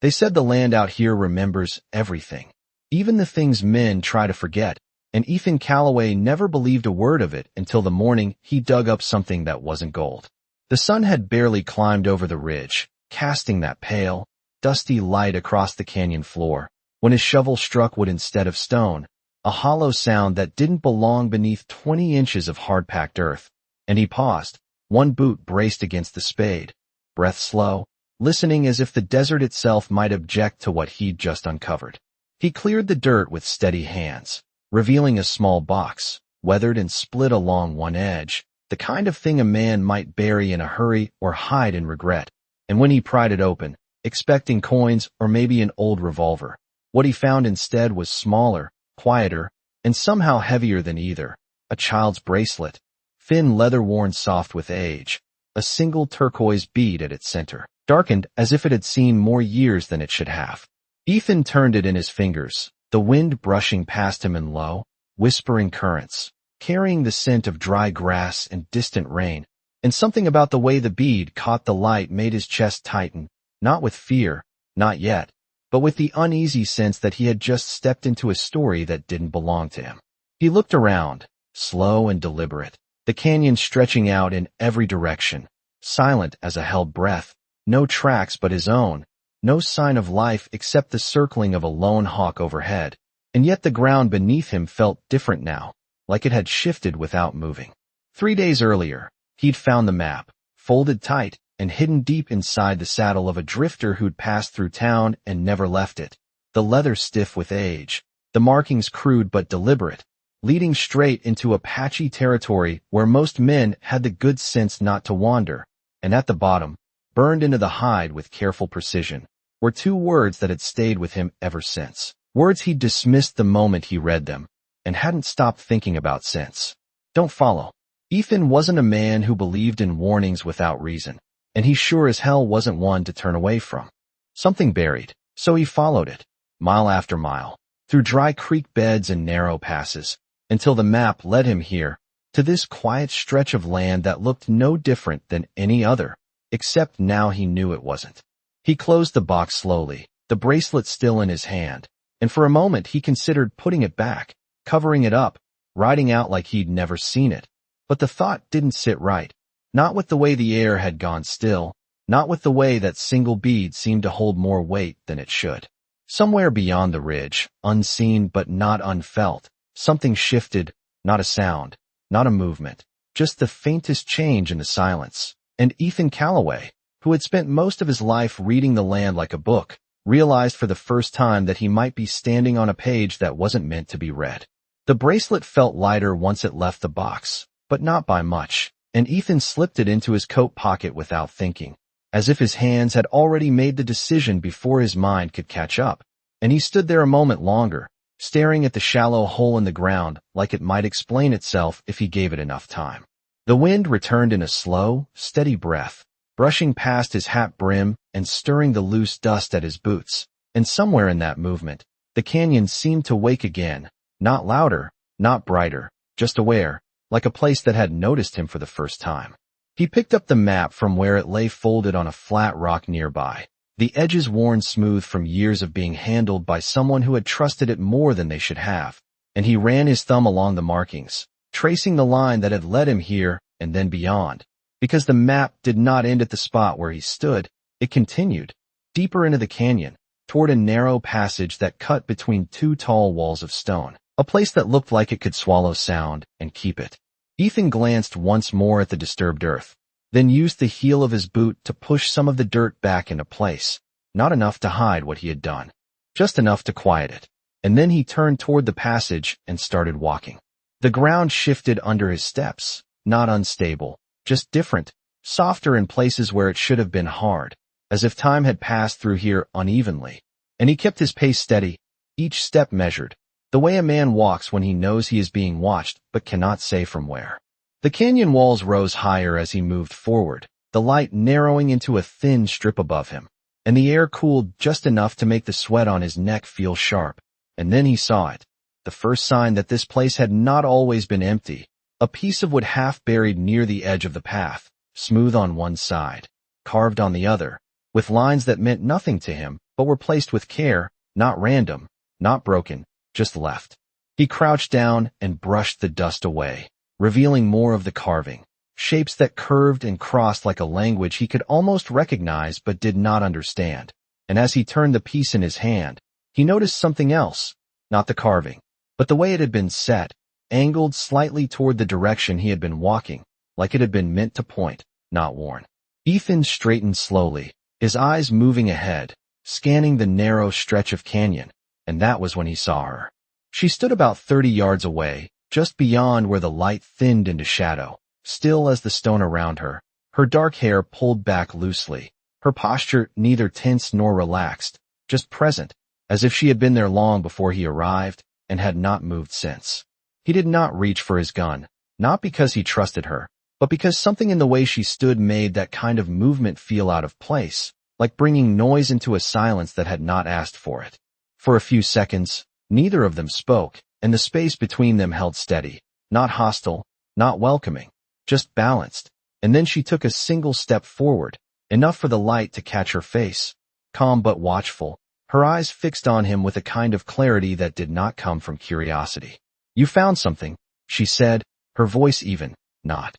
They said the land out here remembers everything, even the things men try to forget, and Ethan Calloway never believed a word of it until the morning he dug up something that wasn't gold. The sun had barely climbed over the ridge, casting that pale, dusty light across the canyon floor, when his shovel struck wood instead of stone, a hollow sound that didn't belong beneath 20 inches of hard-packed earth, and he paused, one boot braced against the spade, breath slow, listening as if the desert itself might object to what he'd just uncovered. He cleared the dirt with steady hands, revealing a small box, weathered and split along one edge, the kind of thing a man might bury in a hurry or hide in regret. And when he pried it open, expecting coins or maybe an old revolver, what he found instead was smaller, quieter, and somehow heavier than either, a child's bracelet, thin leather worn soft with age, a single turquoise bead at its center, darkened as if it had seen more years than it should have. Ethan turned it in his fingers, the wind brushing past him in low, whispering currents, carrying the scent of dry grass and distant rain, and something about the way the bead caught the light made his chest tighten, not with fear, not yet, but with the uneasy sense that he had just stepped into a story that didn't belong to him. He looked around, slow and deliberate, the canyon stretching out in every direction, silent as a held breath, no tracks but his own, no sign of life except the circling of a lone hawk overhead, and yet the ground beneath him felt different now, like it had shifted without moving. 3 days earlier, he'd found the map, folded tight and hidden deep inside the saddle of a drifter who'd passed through town and never left it, the leather stiff with age, the markings crude but deliberate, leading straight into a patchy territory where most men had the good sense not to wander, and at the bottom, burned into the hide with careful precision, were 2 words that had stayed with him ever since. Words he'd dismissed the moment he read them, and hadn't stopped thinking about since. Don't follow. Ethan wasn't a man who believed in warnings without reason, and he sure as hell wasn't one to turn away from. Something buried, so he followed it, mile after mile, through dry creek beds and narrow passes, until the map led him here, to this quiet stretch of land that looked no different than any other, except now he knew it wasn't. He closed the box slowly, the bracelet still in his hand, and for a moment he considered putting it back, covering it up, riding out like he'd never seen it. But the thought didn't sit right, not with the way the air had gone still, not with the way that single bead seemed to hold more weight than it should. Somewhere beyond the ridge, unseen but not unfelt, something shifted, not a sound, not a movement, just the faintest change in the silence. And Ethan Calloway, who had spent most of his life reading the land like a book, realized for the first time that he might be standing on a page that wasn't meant to be read. The bracelet felt lighter once it left the box, but not by much, and Ethan slipped it into his coat pocket without thinking, as if his hands had already made the decision before his mind could catch up, and he stood there a moment longer, staring at the shallow hole in the ground like it might explain itself if he gave it enough time. The wind returned in a slow, steady breath, brushing past his hat brim and stirring the loose dust at his boots, and somewhere in that movement, the canyon seemed to wake again, not louder, not brighter, just aware, like a place that had noticed him for the first time. He picked up the map from where it lay folded on a flat rock nearby, the edges worn smooth from years of being handled by someone who had trusted it more than they should have, and he ran his thumb along the markings, tracing the line that had led him here and then beyond. Because the map did not end at the spot where he stood, it continued, deeper into the canyon, toward a narrow passage that cut between 2 tall walls of stone, a place that looked like it could swallow sound and keep it. Ethan glanced once more at the disturbed earth, then used the heel of his boot to push some of the dirt back into place, not enough to hide what he had done, just enough to quiet it, and then he turned toward the passage and started walking. The ground shifted under his steps, not unstable, just different, softer in places where it should have been hard, as if time had passed through here unevenly, and he kept his pace steady, each step measured, the way a man walks when he knows he is being watched but cannot say from where. The canyon walls rose higher as he moved forward, the light narrowing into a thin strip above him, and the air cooled just enough to make the sweat on his neck feel sharp. And then he saw it, the first sign that this place had not always been empty, a piece of wood half buried near the edge of the path, smooth on one side, carved on the other, with lines that meant nothing to him but were placed with care, not random, not broken, just left. He crouched down and brushed the dust away, revealing more of the carving, shapes that curved and crossed like a language he could almost recognize but did not understand. And as he turned the piece in his hand, he noticed something else, not the carving, but the way it had been set, angled slightly toward the direction he had been walking, like it had been meant to point, not worn. Ethan straightened slowly, his eyes moving ahead, scanning the narrow stretch of canyon, and that was when he saw her. She stood about 30 yards away, just beyond where the light thinned into shadow, still as the stone around her, her dark hair pulled back loosely, her posture neither tense nor relaxed, just present, as if she had been there long before he arrived and had not moved since. He did not reach for his gun, not because he trusted her, but because something in the way she stood made that kind of movement feel out of place, like bringing noise into a silence that had not asked for it. For a few seconds, neither of them spoke, and the space between them held steady, not hostile, not welcoming, just balanced. And then she took a single step forward, enough for the light to catch her face, calm but watchful, her eyes fixed on him with a kind of clarity that did not come from curiosity. "You found something," she said, her voice even, not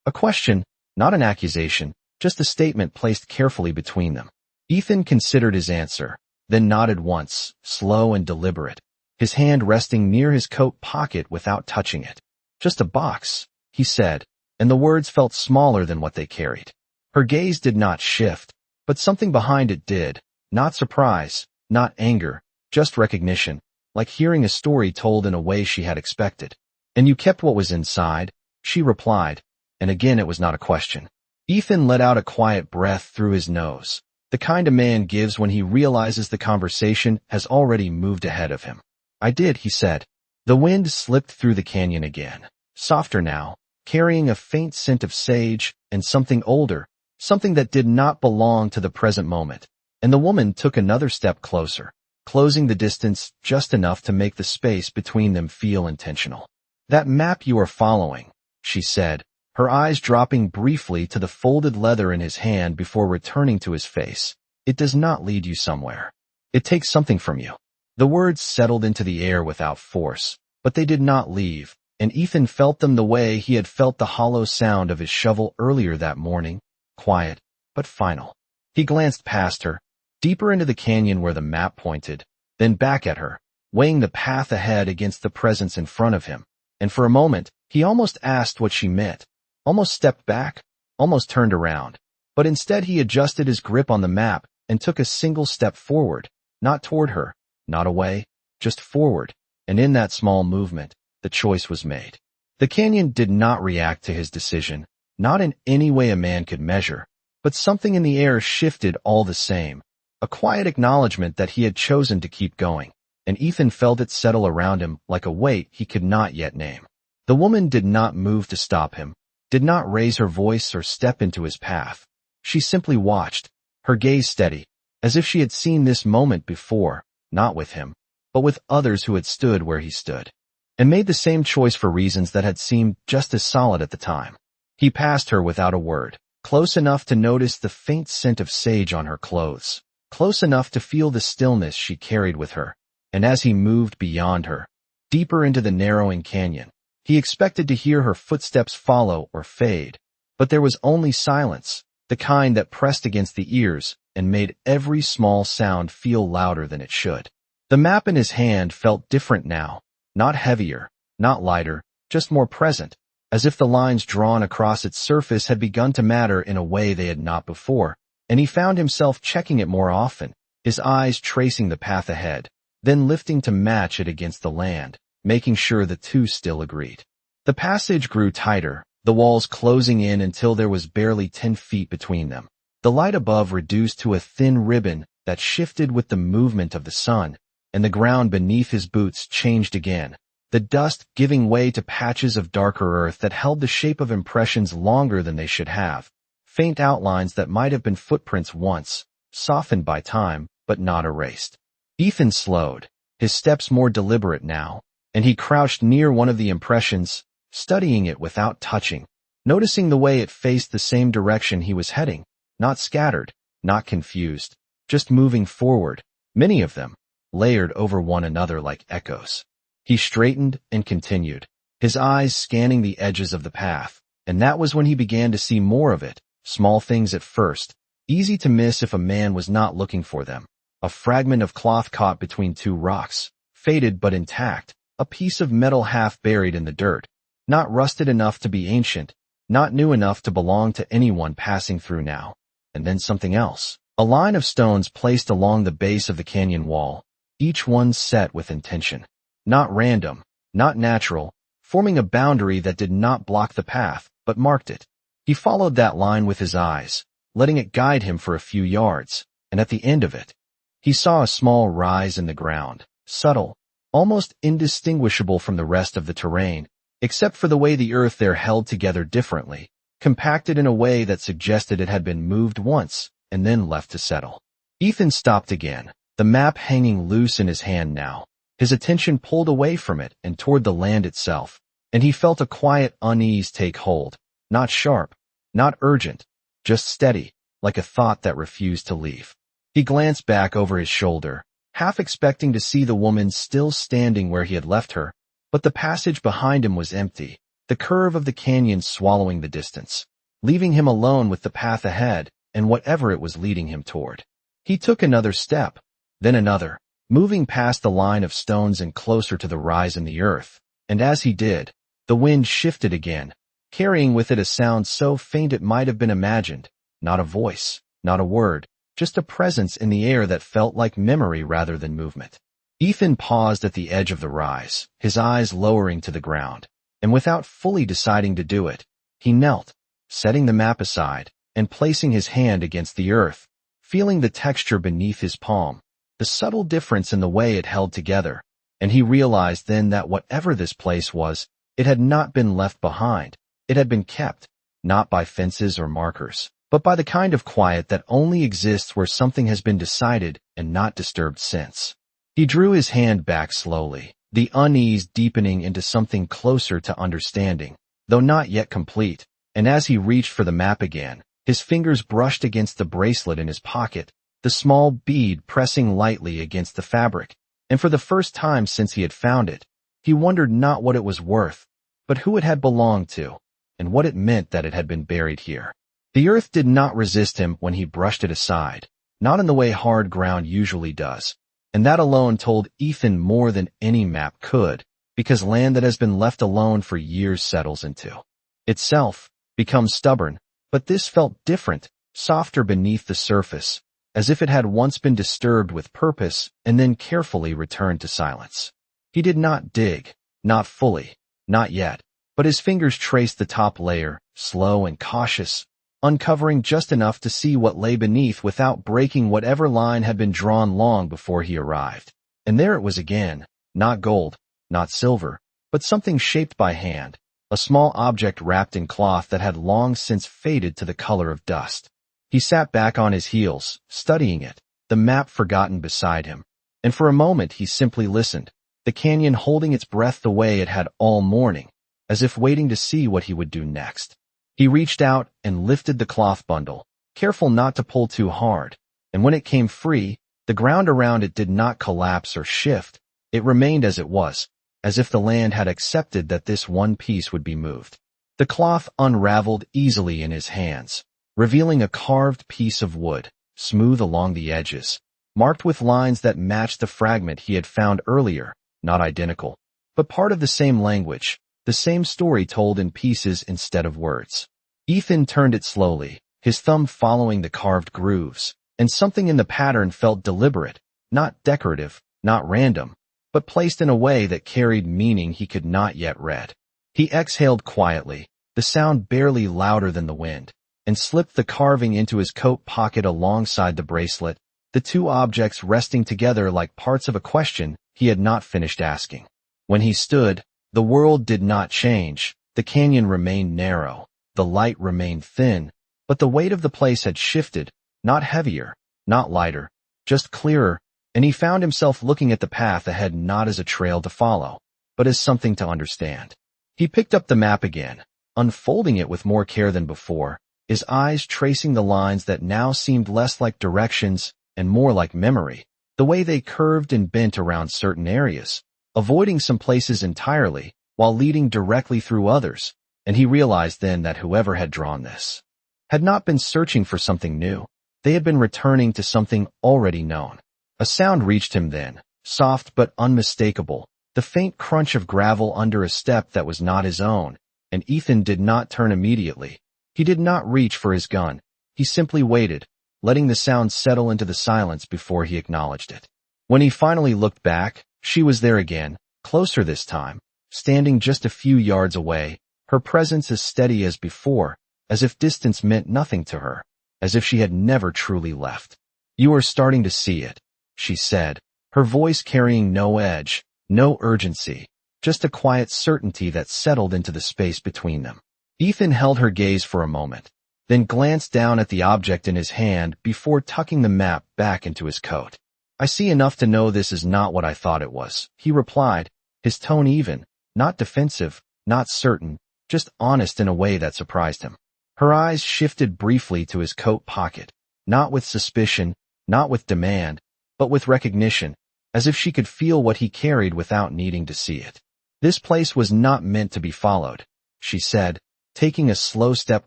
a question, not an accusation, just a statement placed carefully between them. Ethan considered his answer, then nodded once, slow and deliberate, his hand resting near his coat pocket without touching it. "Just a box," he said, and the words felt smaller than what they carried. Her gaze did not shift, but something behind it did, not surprise, not anger, just recognition, like hearing a story told in a way she had expected. "And you kept what was inside," she replied, and again it was not a question. Ethan let out a quiet breath through his nose, the kind a man gives when he realizes the conversation has already moved ahead of him. "I did," he said. The wind slipped through the canyon again, softer now, carrying a faint scent of sage and something older, something that did not belong to the present moment, and the woman took another step closer, closing the distance just enough to make the space between them feel intentional. "That map you are following," she said, her eyes dropping briefly to the folded leather in his hand before returning to his face. "It does not lead you somewhere. It takes something from you." The words settled into the air without force, but they did not leave, and Ethan felt them the way he had felt the hollow sound of his shovel earlier that morning, quiet, but final. He glanced past her, deeper into the canyon where the map pointed, then back at her, weighing the path ahead against the presence in front of him, and for a moment, he almost asked what she meant, almost stepped back, almost turned around, but instead he adjusted his grip on the map and took a single step forward, not toward her, not away, just forward, and in that small movement, the choice was made. The canyon did not react to his decision, not in any way a man could measure, but something in the air shifted all the same, a quiet acknowledgement that he had chosen to keep going, and Ethan felt it settle around him like a weight he could not yet name. The woman did not move to stop him, did not raise her voice or step into his path. She simply watched, her gaze steady, as if she had seen this moment before, not with him, but with others who had stood where he stood, and made the same choice for reasons that had seemed just as solid at the time. He passed her without a word, close enough to notice the faint scent of sage on her clothes, close enough to feel the stillness she carried with her, and as he moved beyond her, deeper into the narrowing canyon, he expected to hear her footsteps follow or fade, but there was only silence, the kind that pressed against the ears and made every small sound feel louder than it should. The map in his hand felt different now, not heavier, not lighter, just more present, as if the lines drawn across its surface had begun to matter in a way they had not before, and he found himself checking it more often, his eyes tracing the path ahead, then lifting to match it against the land, making sure the two still agreed. The passage grew tighter, the walls closing in until there was barely 10 feet between them. The light above reduced to a thin ribbon that shifted with the movement of the sun, and the ground beneath his boots changed again, the dust giving way to patches of darker earth that held the shape of impressions longer than they should have, faint outlines that might have been footprints once, softened by time, but not erased. Ethan slowed, his steps more deliberate now, and he crouched near one of the impressions, studying it without touching, noticing the way it faced the same direction he was heading, not scattered, not confused, just moving forward, many of them, layered over one another like echoes. He straightened and continued, his eyes scanning the edges of the path, and that was when he began to see more of it, small things at first, easy to miss if a man was not looking for them. A fragment of cloth caught between two rocks, faded but intact, a piece of metal half buried in the dirt, not rusted enough to be ancient, not new enough to belong to anyone passing through now. And then something else. A line of stones placed along the base of the canyon wall, each one set with intention. Not random, not natural, forming a boundary that did not block the path, but marked it. He followed that line with his eyes, letting it guide him for a few yards, and at the end of it, he saw a small rise in the ground, subtle, almost indistinguishable from the rest of the terrain, except for the way the earth there held together differently, compacted in a way that suggested it had been moved once and then left to settle. Ethan stopped again, the map hanging loose in his hand now, his attention pulled away from it and toward the land itself, and he felt a quiet unease take hold, not sharp, not urgent, just steady, like a thought that refused to leave. He glanced back over his shoulder, half expecting to see the woman still standing where he had left her, but the passage behind him was empty, the curve of the canyon swallowing the distance, leaving him alone with the path ahead and whatever it was leading him toward. He took another step, then another, moving past the line of stones and closer to the rise in the earth, and as he did, the wind shifted again, carrying with it a sound so faint it might have been imagined, not a voice, not a word, just a presence in the air that felt like memory rather than movement. Ethan paused at the edge of the rise, his eyes lowering to the ground, and without fully deciding to do it, he knelt, setting the map aside, and placing his hand against the earth, feeling the texture beneath his palm, the subtle difference in the way it held together, and he realized then that whatever this place was, it had not been left behind, it had been kept, not by fences or markers, but by the kind of quiet that only exists where something has been decided and not disturbed since. He drew his hand back slowly, the unease deepening into something closer to understanding, though not yet complete, and as he reached for the map again, his fingers brushed against the bracelet in his pocket, the small bead pressing lightly against the fabric, and for the first time since he had found it, he wondered not what it was worth, but who it had belonged to, and what it meant that it had been buried here. The earth did not resist him when he brushed it aside, not in the way hard ground usually does, and that alone told Ethan more than any map could, because land that has been left alone for years settles into itself, becomes stubborn, but this felt different, softer beneath the surface, as if it had once been disturbed with purpose and then carefully returned to silence. He did not dig, not fully, not yet, but his fingers traced the top layer, slow and cautious, uncovering just enough to see what lay beneath without breaking whatever line had been drawn long before he arrived. And there it was again, not gold, not silver, but something shaped by hand, a small object wrapped in cloth that had long since faded to the color of dust. He sat back on his heels, studying it, the map forgotten beside him, and for a moment he simply listened, the canyon holding its breath the way it had all morning, as if waiting to see what he would do next. He reached out and lifted the cloth bundle, careful not to pull too hard, and when it came free, the ground around it did not collapse or shift. It remained as it was, as if the land had accepted that this one piece would be moved. The cloth unraveled easily in his hands, revealing a carved piece of wood, smooth along the edges, marked with lines that matched the fragment he had found earlier, not identical, but part of the same language, the same story told in pieces instead of words. Ethan turned it slowly, his thumb following the carved grooves, and something in the pattern felt deliberate, not decorative, not random, but placed in a way that carried meaning he could not yet read. He exhaled quietly, the sound barely louder than the wind, and slipped the carving into his coat pocket alongside the bracelet, the two objects resting together like parts of a question he had not finished asking. When he stood, the world did not change, the canyon remained narrow, the light remained thin, but the weight of the place had shifted, not heavier, not lighter, just clearer, and he found himself looking at the path ahead not as a trail to follow, but as something to understand. He picked up the map again, unfolding it with more care than before, his eyes tracing the lines that now seemed less like directions and more like memory, the way they curved and bent around certain areas, avoiding some places entirely while leading directly through others, and he realized then that whoever had drawn this had not been searching for something new. They had been returning to something already known. A sound reached him then, soft but unmistakable, the faint crunch of gravel under a step that was not his own, and Ethan did not turn immediately. He did not reach for his gun. He simply waited, letting the sound settle into the silence before he acknowledged it. When he finally looked back, she was there again, closer this time, standing just a few yards away, her presence as steady as before, as if distance meant nothing to her, as if she had never truly left. "You are starting to see it," she said, her voice carrying no edge, no urgency, just a quiet certainty that settled into the space between them. Ethan held her gaze for a moment, then glanced down at the object in his hand before tucking the map back into his coat. "I see enough to know this is not what I thought it was," he replied, his tone even, not defensive, not certain, just honest in a way that surprised him. Her eyes shifted briefly to his coat pocket, not with suspicion, not with demand, but with recognition, as if she could feel what he carried without needing to see it. "This place was not meant to be followed," she said, taking a slow step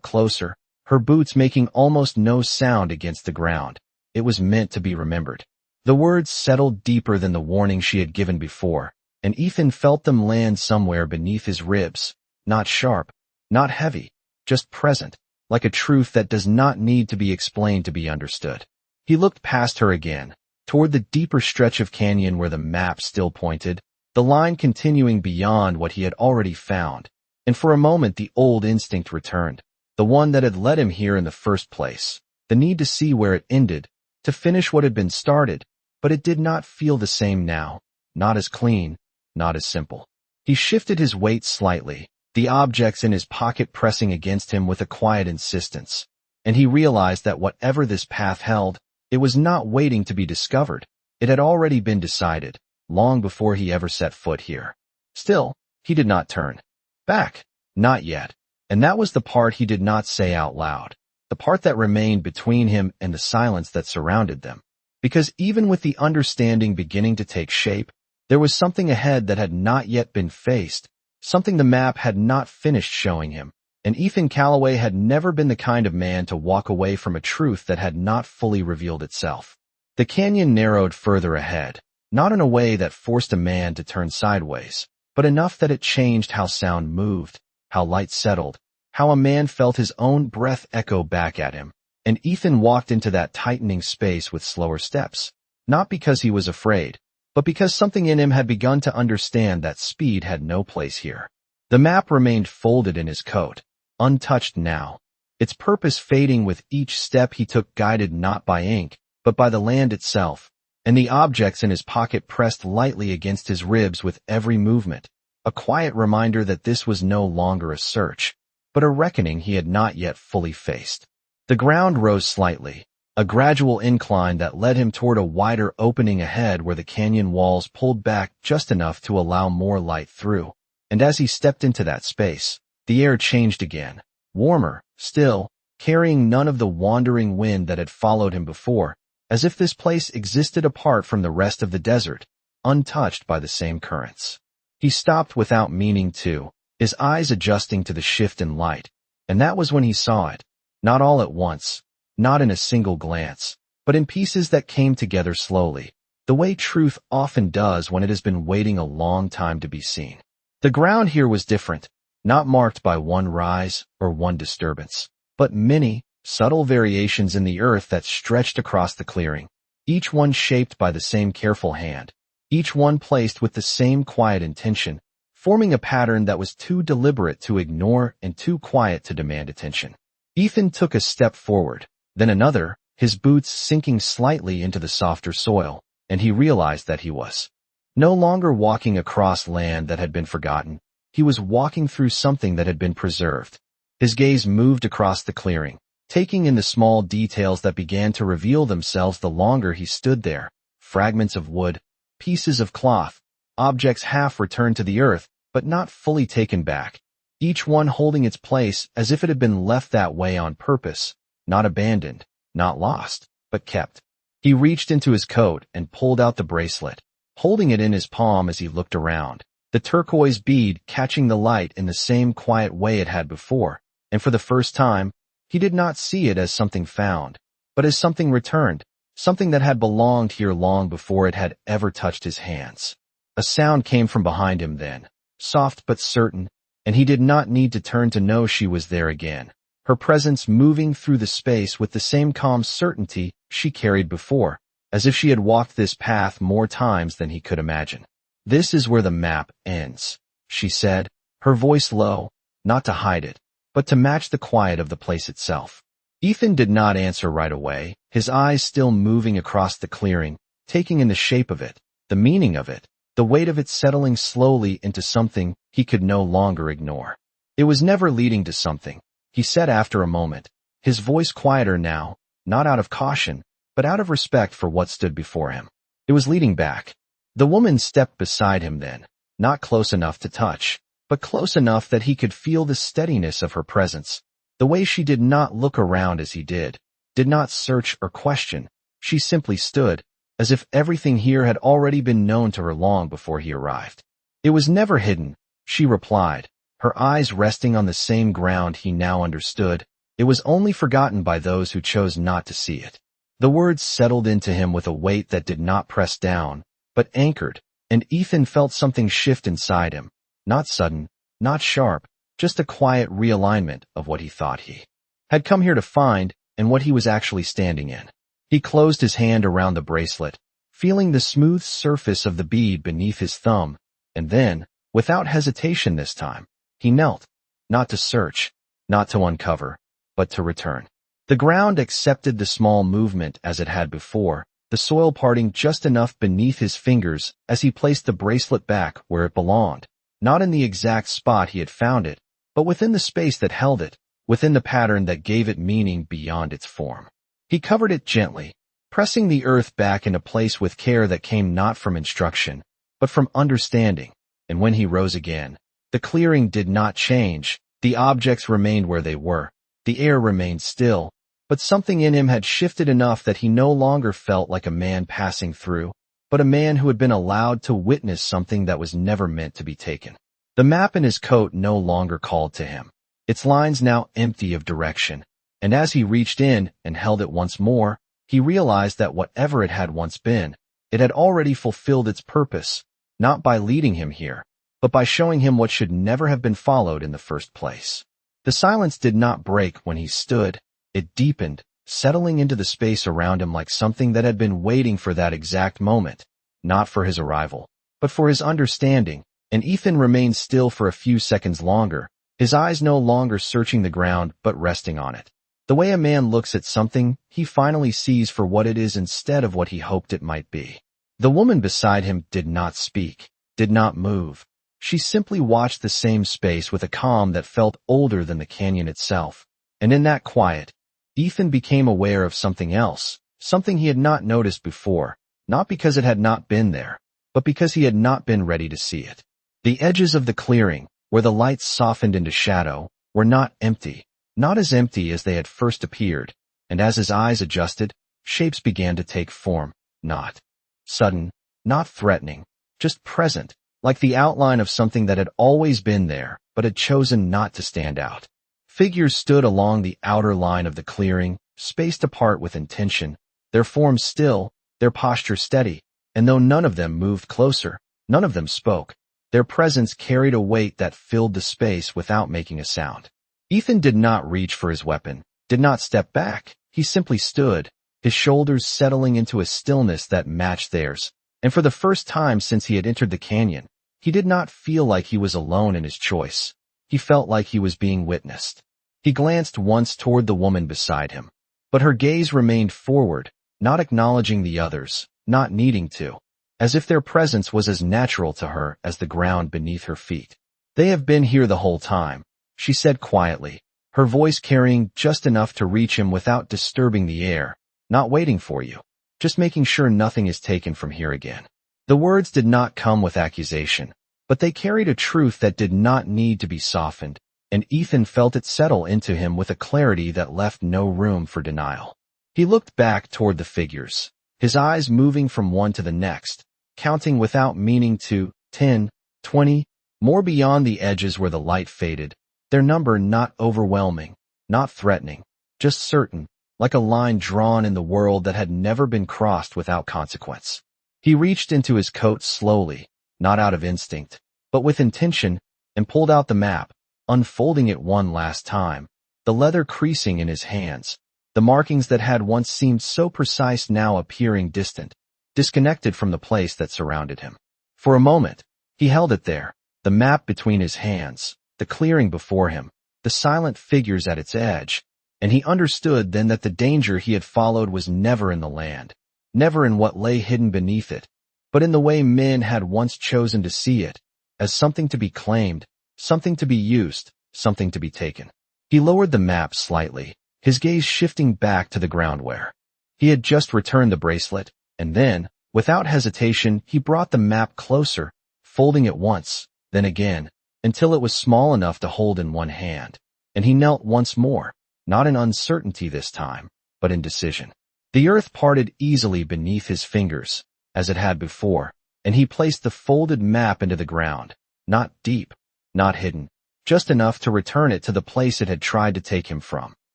closer, her boots making almost no sound against the ground. "It was meant to be remembered." The words settled deeper than the warning she had given before, and Ethan felt them land somewhere beneath his ribs, not sharp, not heavy, just present, like a truth that does not need to be explained to be understood. He looked past her again, toward the deeper stretch of canyon where the map still pointed, the line continuing beyond what he had already found, and for a moment the old instinct returned, the one that had led him here in the first place, the need to see where it ended, to finish what had been started, but it did not feel the same now, not as clean, not as simple. He shifted his weight slightly, the objects in his pocket pressing against him with a quiet insistence, and he realized that whatever this path held, it was not waiting to be discovered. It had already been decided, long before he ever set foot here. Still, he did not turn back, not yet, and that was the part he did not say out loud, the part that remained between him and the silence that surrounded them. Because even with the understanding beginning to take shape, there was something ahead that had not yet been faced, something the map had not finished showing him, and Ethan Calloway had never been the kind of man to walk away from a truth that had not fully revealed itself. The canyon narrowed further ahead, not in a way that forced a man to turn sideways, but enough that it changed how sound moved, how light settled, how a man felt his own breath echo back at him, and Ethan walked into that tightening space with slower steps, not because he was afraid, but because something in him had begun to understand that speed had no place here. The map remained folded in his coat, untouched now, its purpose fading with each step he took, guided not by ink, but by the land itself, and the objects in his pocket pressed lightly against his ribs with every movement, a quiet reminder that this was no longer a search, but a reckoning he had not yet fully faced. The ground rose slightly, a gradual incline that led him toward a wider opening ahead where the canyon walls pulled back just enough to allow more light through, and as he stepped into that space, the air changed again, warmer, still, carrying none of the wandering wind that had followed him before, as if this place existed apart from the rest of the desert, untouched by the same currents. He stopped without meaning to, his eyes adjusting to the shift in light, and that was when he saw it, not all at once, not in a single glance, but in pieces that came together slowly, the way truth often does when it has been waiting a long time to be seen. The ground here was different, not marked by one rise or one disturbance, but many, subtle variations in the earth that stretched across the clearing, each one shaped by the same careful hand, each one placed with the same quiet intention, forming a pattern that was too deliberate to ignore and too quiet to demand attention. Ethan took a step forward, then another, his boots sinking slightly into the softer soil, and he realized that he was no longer walking across land that had been forgotten. He was walking through something that had been preserved. His gaze moved across the clearing, taking in the small details that began to reveal themselves the longer he stood there, fragments of wood, pieces of cloth, objects half returned to the earth, but not fully taken back, each one holding its place as if it had been left that way on purpose, not abandoned, not lost, but kept. He reached into his coat and pulled out the bracelet, holding it in his palm as he looked around, the turquoise bead catching the light in the same quiet way it had before, and for the first time, he did not see it as something found, but as something returned, something that had belonged here long before it had ever touched his hands. A sound came from behind him then, soft but certain, and he did not need to turn to know she was there again, her presence moving through the space with the same calm certainty she carried before, as if she had walked this path more times than he could imagine. "This is where the map ends," she said, her voice low, not to hide it, but to match the quiet of the place itself. Ethan did not answer right away, his eyes still moving across the clearing, taking in the shape of it, the meaning of it, the weight of it settling slowly into something he could no longer ignore. "It was never leading to something," he said after a moment, his voice quieter now, not out of caution, but out of respect for what stood before him. "It was leading back." The woman stepped beside him then, not close enough to touch, but close enough that he could feel the steadiness of her presence, the way she did not look around as he did not search or question. She simply stood, as if everything here had already been known to her long before he arrived. "It was never hidden," she replied, her eyes resting on the same ground he now understood. "It was only forgotten by those who chose not to see it." The words settled into him with a weight that did not press down, but anchored, and Ethan felt something shift inside him, not sudden, not sharp, just a quiet realignment of what he thought he had come here to find and what he was actually standing in. He closed his hand around the bracelet, feeling the smooth surface of the bead beneath his thumb, and then, without hesitation this time, he knelt, not to search, not to uncover, but to return. The ground accepted the small movement as it had before, the soil parting just enough beneath his fingers as he placed the bracelet back where it belonged, not in the exact spot he had found it, but within the space that held it, within the pattern that gave it meaning beyond its form. He covered it gently, pressing the earth back into place with care that came not from instruction, but from understanding, and when he rose again, the clearing did not change, the objects remained where they were, the air remained still, but something in him had shifted enough that he no longer felt like a man passing through, but a man who had been allowed to witness something that was never meant to be taken. The map in his coat no longer called to him, its lines now empty of direction, and as he reached in and held it once more, he realized that whatever it had once been, it had already fulfilled its purpose, not by leading him here, but by showing him what should never have been followed in the first place. The silence did not break when he stood, it deepened, settling into the space around him like something that had been waiting for that exact moment, not for his arrival, but for his understanding, and Ethan remained still for a few seconds longer, his eyes no longer searching the ground but resting on it. The way a man looks at something he finally sees for what it is instead of what he hoped it might be. The woman beside him did not speak, did not move. She simply watched the same space with a calm that felt older than the canyon itself, and in that quiet, Ethan became aware of something else, something he had not noticed before, not because it had not been there, but because he had not been ready to see it. The edges of the clearing, where the lights softened into shadow, were not empty, not as empty as they had first appeared, and as his eyes adjusted, shapes began to take form, not sudden, not threatening, just present, like the outline of something that had always been there, but had chosen not to stand out. Figures stood along the outer line of the clearing, spaced apart with intention, their forms still, their posture steady, and though none of them moved closer, none of them spoke. Their presence carried a weight that filled the space without making a sound. Ethan did not reach for his weapon, did not step back. He simply stood, his shoulders settling into a stillness that matched theirs, and for the first time since he had entered the canyon, he did not feel like he was alone in his choice. He felt like he was being witnessed. He glanced once toward the woman beside him, but her gaze remained forward, not acknowledging the others, not needing to, as if their presence was as natural to her as the ground beneath her feet. "They have been here the whole time," she said quietly, her voice carrying just enough to reach him without disturbing the air. "Not waiting for you, just making sure nothing is taken from here again." The words did not come with accusation, but they carried a truth that did not need to be softened, and Ethan felt it settle into him with a clarity that left no room for denial. He looked back toward the figures, his eyes moving from one to the next, counting without meaning to 10, 20, more beyond the edges where the light faded, their number not overwhelming, not threatening, just certain, like a line drawn in the world that had never been crossed without consequence. He reached into his coat slowly, not out of instinct, but with intention, and pulled out the map, unfolding it one last time, the leather creasing in his hands, the markings that had once seemed so precise now appearing distant, disconnected from the place that surrounded him. For a moment, he held it there, the map between his hands, the clearing before him, the silent figures at its edge, and he understood then that the danger he had followed was never in the land, never in what lay hidden beneath it, but in the way men had once chosen to see it, as something to be claimed, something to be used, something to be taken. He lowered the map slightly, his gaze shifting back to the ground where he had just returned the bracelet, and then, without hesitation, he brought the map closer, folding it once, then again, until it was small enough to hold in one hand, and he knelt once more, not in uncertainty this time, but in decision. The earth parted easily beneath his fingers, as it had before, and he placed the folded map into the ground, not deep, not hidden, just enough to return it to the place it had tried to take him from,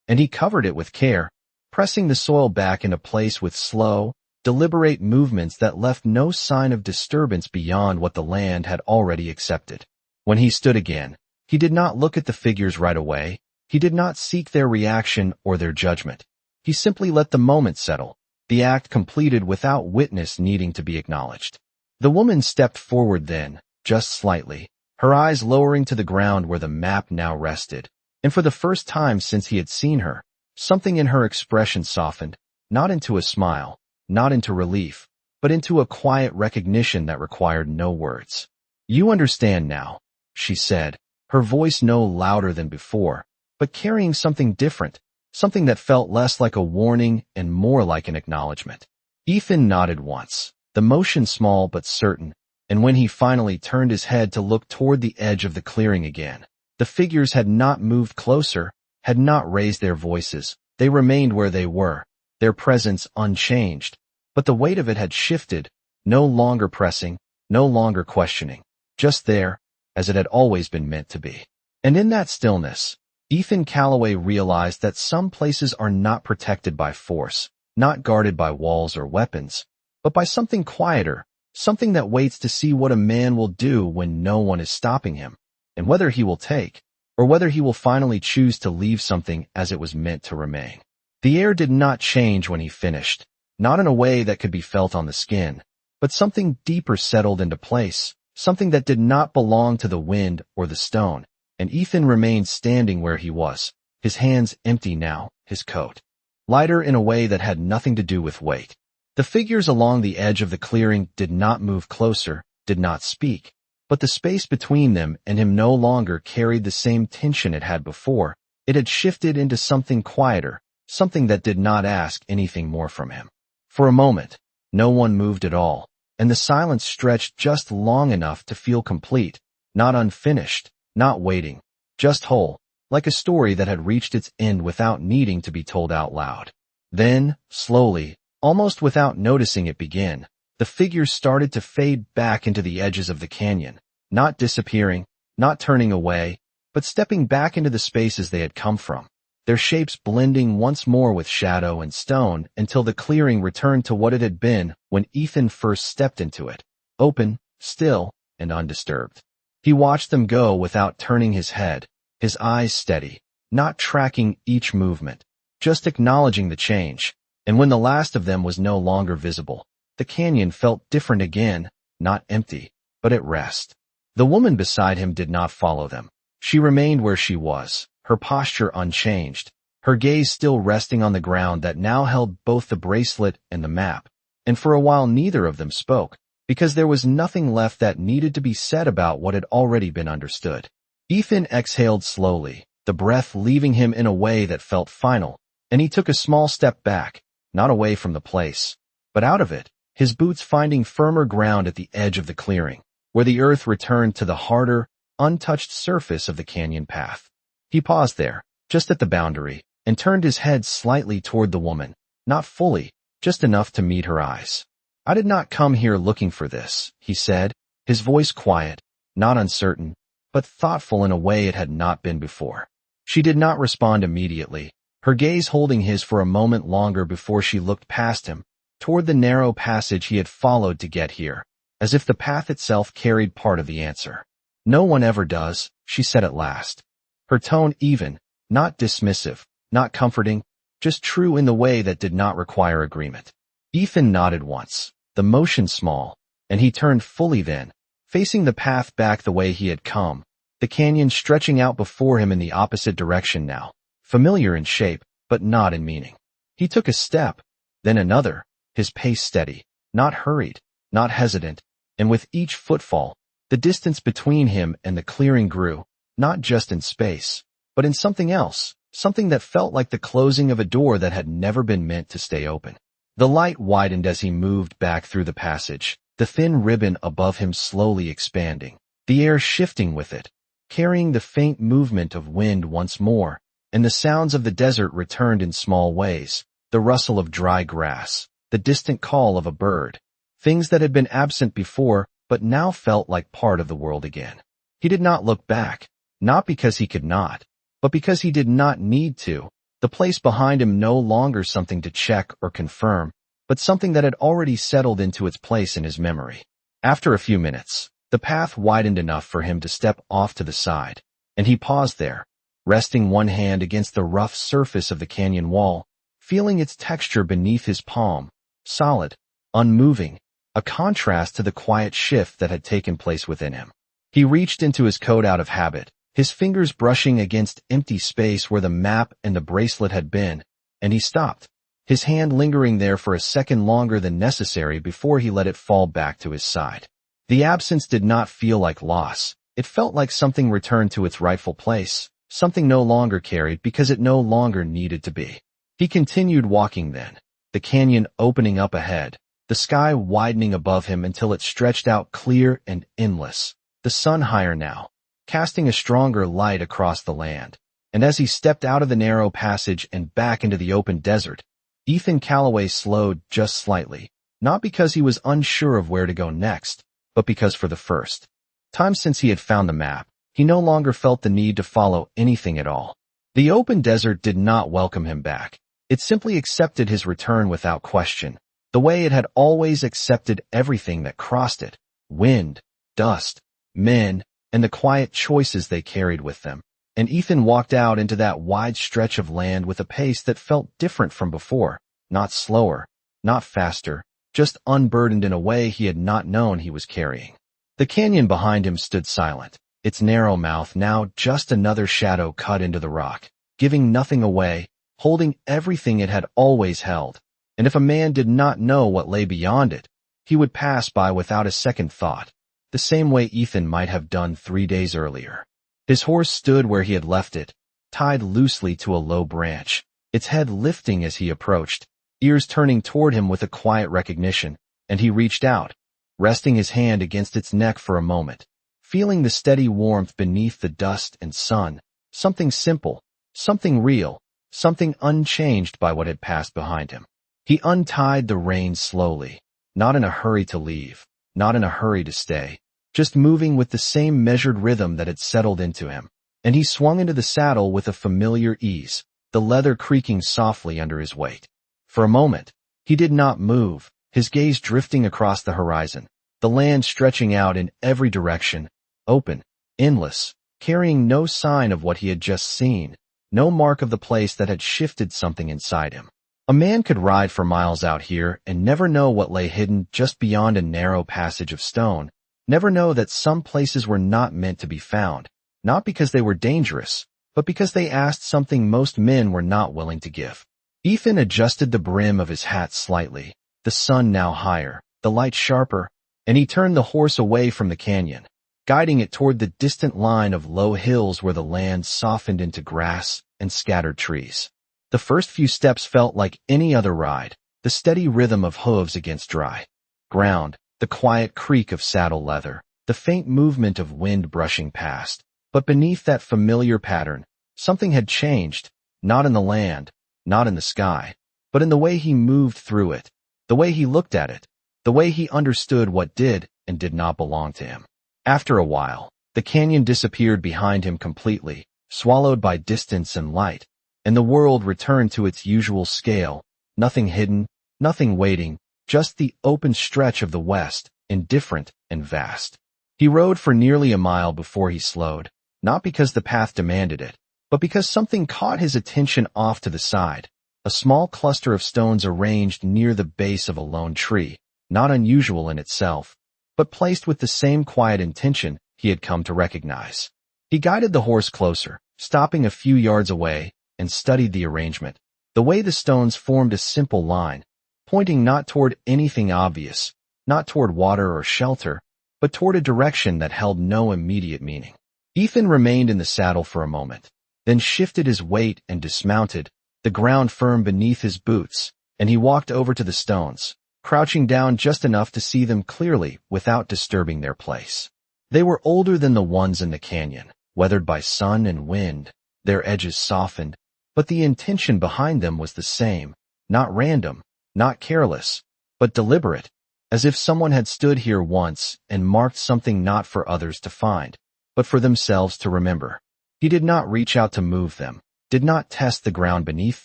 and he covered it with care, pressing the soil back into place with slow, deliberate movements that left no sign of disturbance beyond what the land had already accepted. When he stood again, he did not look at the figures right away, he did not seek their reaction or their judgment. He simply let the moment settle, the act completed without witness needing to be acknowledged. The woman stepped forward then, just slightly, her eyes lowering to the ground where the map now rested, and for the first time since he had seen her, something in her expression softened, not into a smile, not into relief, but into a quiet recognition that required no words. "You understand now," she said, her voice no louder than before, but carrying something different, something that felt less like a warning and more like an acknowledgement. Ethan nodded once, the motion small but certain, and when he finally turned his head to look toward the edge of the clearing again, the figures had not moved closer, had not raised their voices, they remained where they were, their presence unchanged, but the weight of it had shifted, no longer pressing, no longer questioning, just there, as it had always been meant to be. And in that stillness, Ethan Calloway realized that some places are not protected by force, not guarded by walls or weapons, but by something quieter, something that waits to see what a man will do when no one is stopping him, and whether he will take, or whether he will finally choose to leave something as it was meant to remain. The air did not change when he finished, not in a way that could be felt on the skin, but something deeper settled into place, something that did not belong to the wind or the stone, and Ethan remained standing where he was, his hands empty now, his coat lighter in a way that had nothing to do with weight. The figures along the edge of the clearing did not move closer, did not speak, but the space between them and him no longer carried the same tension it had before. It had shifted into something quieter, something that did not ask anything more from him. For a moment, no one moved at all, and the silence stretched just long enough to feel complete, not unfinished, not waiting, just whole, like a story that had reached its end without needing to be told out loud. Then, slowly, almost without noticing it begin, the figures started to fade back into the edges of the canyon, not disappearing, not turning away, but stepping back into the spaces they had come from, their shapes blending once more with shadow and stone until the clearing returned to what it had been when Ethan first stepped into it, open, still, and undisturbed. He watched them go without turning his head, his eyes steady, not tracking each movement, just acknowledging the change, and when the last of them was no longer visible, the canyon felt different again, not empty, but at rest. The woman beside him did not follow them. She remained where she was, her posture unchanged, her gaze still resting on the ground that now held both the bracelet and the map, and for a while neither of them spoke, because there was nothing left that needed to be said about what had already been understood. Ethan exhaled slowly, the breath leaving him in a way that felt final, and he took a small step back, not away from the place, but out of it, his boots finding firmer ground at the edge of the clearing, where the earth returned to the harder, untouched surface of the canyon path. He paused there, just at the boundary, and turned his head slightly toward the woman, not fully, just enough to meet her eyes. "I did not come here looking for this," he said, his voice quiet, not uncertain, but thoughtful in a way it had not been before. She did not respond immediately, her gaze holding his for a moment longer before she looked past him, toward the narrow passage he had followed to get here, as if the path itself carried part of the answer. "No one ever does," she said at last. Her tone even, not dismissive, not comforting, just true in the way that did not require agreement. Ethan nodded once, the motion small, and he turned fully then, facing the path back the way he had come, the canyon stretching out before him in the opposite direction now, familiar in shape, but not in meaning. He took a step, then another, his pace steady, not hurried, not hesitant, and with each footfall, the distance between him and the clearing grew, not just in space, but in something else, something that felt like the closing of a door that had never been meant to stay open. The light widened as he moved back through the passage, the thin ribbon above him slowly expanding, the air shifting with it, carrying the faint movement of wind once more, and the sounds of the desert returned in small ways, the rustle of dry grass, the distant call of a bird, things that had been absent before but now felt like part of the world again. He did not look back, not because he could not, but because he did not need to, the place behind him no longer something to check or confirm, but something that had already settled into its place in his memory. After a few minutes, the path widened enough for him to step off to the side, and he paused there, resting one hand against the rough surface of the canyon wall, feeling its texture beneath his palm, solid, unmoving, a contrast to the quiet shift that had taken place within him. He reached into his coat out of habit, his fingers brushing against empty space where the map and the bracelet had been, and he stopped, his hand lingering there for a second longer than necessary before he let it fall back to his side. The absence did not feel like loss. It felt like something returned to its rightful place, something no longer carried because it no longer needed to be. He continued walking then, the canyon opening up ahead, the sky widening above him until it stretched out clear and endless, the sun higher now, casting a stronger light across the land. And as he stepped out of the narrow passage and back into the open desert, Ethan Calloway slowed just slightly, not because he was unsure of where to go next, but because for the first time since he had found the map, he no longer felt the need to follow anything at all. The open desert did not welcome him back. It simply accepted his return without question, the way it had always accepted everything that crossed it: wind, dust, men, and the quiet choices they carried with them. And Ethan walked out into that wide stretch of land with a pace that felt different from before, not slower, not faster, just unburdened in a way he had not known he was carrying. The canyon behind him stood silent, its narrow mouth now just another shadow cut into the rock, giving nothing away, holding everything it had always held. And if a man did not know what lay beyond it, he would pass by without a second thought, the same way Ethan might have done 3 days earlier. His horse stood where he had left it, tied loosely to a low branch, its head lifting as he approached, ears turning toward him with a quiet recognition, and he reached out, resting his hand against its neck for a moment, feeling the steady warmth beneath the dust and sun, something simple, something real, something unchanged by what had passed behind him. He untied the reins slowly, not in a hurry to leave, not in a hurry to stay, just moving with the same measured rhythm that had settled into him, and he swung into the saddle with a familiar ease, the leather creaking softly under his weight. For a moment, he did not move, his gaze drifting across the horizon, the land stretching out in every direction, open, endless, carrying no sign of what he had just seen, no mark of the place that had shifted something inside him. A man could ride for miles out here and never know what lay hidden just beyond a narrow passage of stone, never know that some places were not meant to be found, not because they were dangerous, but because they asked something most men were not willing to give. Ethan adjusted the brim of his hat slightly, the sun now higher, the light sharper, and he turned the horse away from the canyon, guiding it toward the distant line of low hills where the land softened into grass and scattered trees. The first few steps felt like any other ride, the steady rhythm of hooves against dry ground, the quiet creak of saddle leather, the faint movement of wind brushing past. But beneath that familiar pattern, something had changed, not in the land, not in the sky, but in the way he moved through it, the way he looked at it, the way he understood what did and did not belong to him. After a while, the canyon disappeared behind him completely, swallowed by distance and light, and the world returned to its usual scale, nothing hidden, nothing waiting, just the open stretch of the west, indifferent and vast. He rode for nearly a mile before he slowed, not because the path demanded it, but because something caught his attention off to the side, a small cluster of stones arranged near the base of a lone tree, not unusual in itself, but placed with the same quiet intention he had come to recognize. He guided the horse closer, stopping a few yards away, and studied the arrangement, the way the stones formed a simple line, pointing not toward anything obvious, not toward water or shelter, but toward a direction that held no immediate meaning. Ethan remained in the saddle for a moment, then shifted his weight and dismounted, the ground firm beneath his boots, and he walked over to the stones, crouching down just enough to see them clearly without disturbing their place. They were older than the ones in the canyon, weathered by sun and wind, their edges softened, but the intention behind them was the same, not random, not careless, but deliberate, as if someone had stood here once and marked something not for others to find, but for themselves to remember. He did not reach out to move them, did not test the ground beneath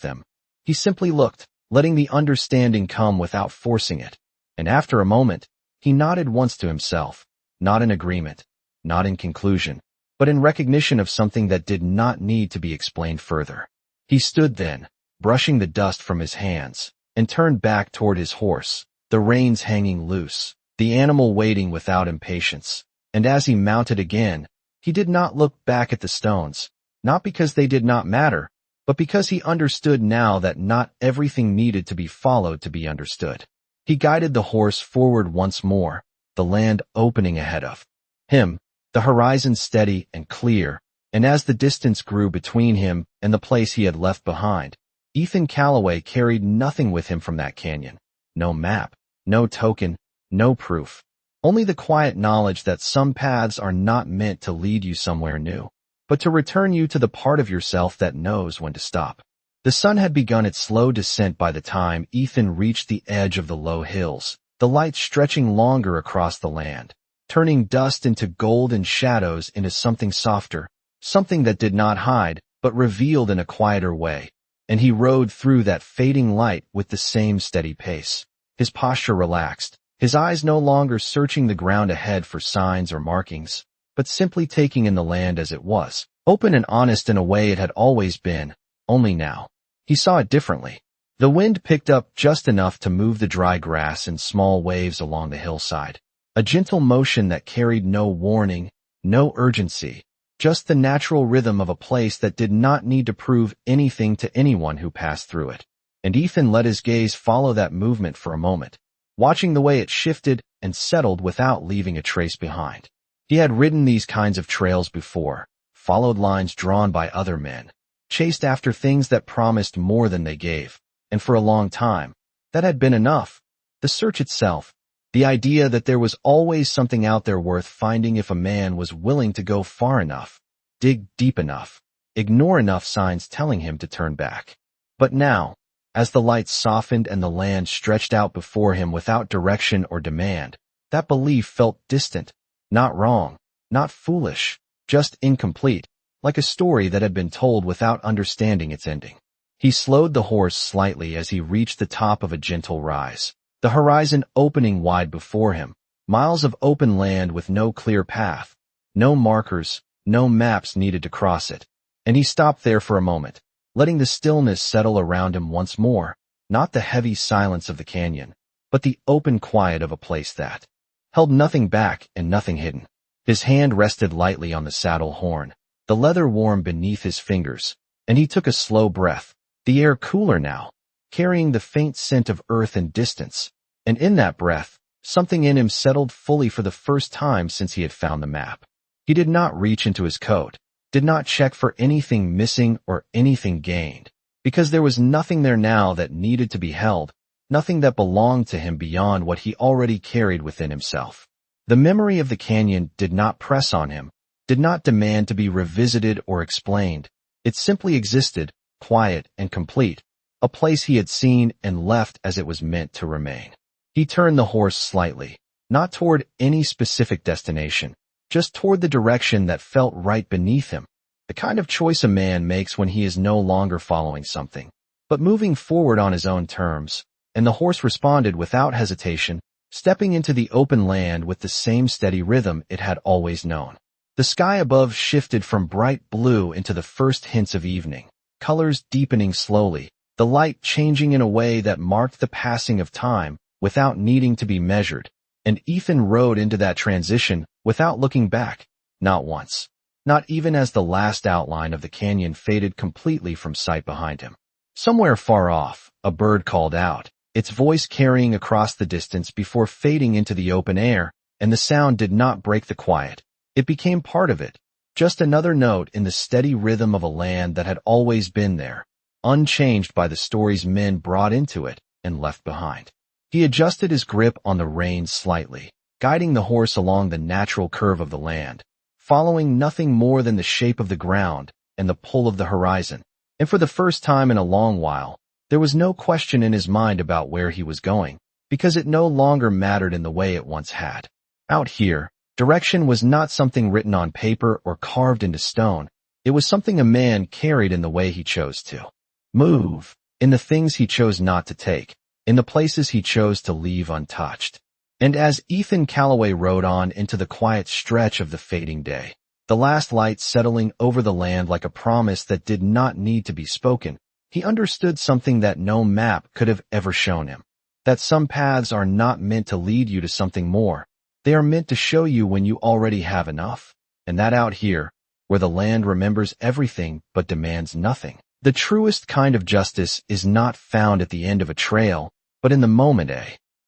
them. He simply looked, letting the understanding come without forcing it, and after a moment, he nodded once to himself, not in agreement, not in conclusion, but in recognition of something that did not need to be explained further. He stood then, brushing the dust from his hands, and turned back toward his horse, the reins hanging loose, the animal waiting without impatience, and as he mounted again, he did not look back at the stones, not because they did not matter, but because he understood now that not everything needed to be followed to be understood. He guided the horse forward once more, the land opening ahead of him, the horizon steady and clear, and as the distance grew between him and the place he had left behind, Ethan Calloway carried nothing with him from that canyon. No map, no token, no proof. Only the quiet knowledge that some paths are not meant to lead you somewhere new, but to return you to the part of yourself that knows when to stop. The sun had begun its slow descent by the time Ethan reached the edge of the low hills, the light stretching longer across the land, turning dust into gold and shadows into something softer, something that did not hide, but revealed in a quieter way. And he rode through that fading light with the same steady pace, his posture relaxed, his eyes no longer searching the ground ahead for signs or markings, but simply taking in the land as it was, open and honest in a way it had always been, only now he saw it differently. The wind picked up just enough to move the dry grass in small waves along the hillside, a gentle motion that carried no warning, no urgency, just the natural rhythm of a place that did not need to prove anything to anyone who passed through it. And Ethan let his gaze follow that movement for a moment, watching the way it shifted and settled without leaving a trace behind. He had ridden these kinds of trails before, followed lines drawn by other men, chased after things that promised more than they gave, and for a long time, that had been enough. The search itself, the idea that there was always something out there worth finding if a man was willing to go far enough, dig deep enough, ignore enough signs telling him to turn back. But now, as the light softened and the land stretched out before him without direction or demand, that belief felt distant, not wrong, not foolish, just incomplete, like a story that had been told without understanding its ending. He slowed the horse slightly as he reached the top of a gentle rise, the horizon opening wide before him, miles of open land with no clear path, no markers, no maps needed to cross it. And he stopped there for a moment, letting the stillness settle around him once more, not the heavy silence of the canyon, but the open quiet of a place that held nothing back and nothing hidden. His hand rested lightly on the saddle horn, the leather warm beneath his fingers, and he took a slow breath, the air cooler now, carrying the faint scent of earth and distance, and in that breath, something in him settled fully for the first time since he had found the map. He did not reach into his coat, did not check for anything missing or anything gained, because there was nothing there now that needed to be held, nothing that belonged to him beyond what he already carried within himself. The memory of the canyon did not press on him, did not demand to be revisited or explained. It simply existed, quiet and complete, a place he had seen and left as it was meant to remain. He turned the horse slightly, not toward any specific destination, just toward the direction that felt right beneath him, the kind of choice a man makes when he is no longer following something, but moving forward on his own terms. And the horse responded without hesitation, stepping into the open land with the same steady rhythm it had always known. The sky above shifted from bright blue into the first hints of evening, colors deepening slowly, the light changing in a way that marked the passing of time without needing to be measured, and Ethan rode into that transition without looking back, not once, not even as the last outline of the canyon faded completely from sight behind him. Somewhere far off, a bird called out, its voice carrying across the distance before fading into the open air, and the sound did not break the quiet. It became part of it, just another note in the steady rhythm of a land that had always been there, unchanged by the stories men brought into it and left behind. He adjusted his grip on the reins slightly, guiding the horse along the natural curve of the land, following nothing more than the shape of the ground and the pull of the horizon. And for the first time in a long while, there was no question in his mind about where he was going, because it no longer mattered in the way it once had. Out here, direction was not something written on paper or carved into stone. It was something a man carried in the way he chose to move, in the things he chose not to take, in the places he chose to leave untouched. And as Ethan Calloway rode on into the quiet stretch of the fading day, the last light settling over the land like a promise that did not need to be spoken, he understood something that no map could have ever shown him. That some paths are not meant to lead you to something more. They are meant to show you when you already have enough. And that out here, where the land remembers everything but demands nothing, the truest kind of justice is not found at the end of a trail, but in the moment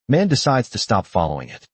man decides to stop following it.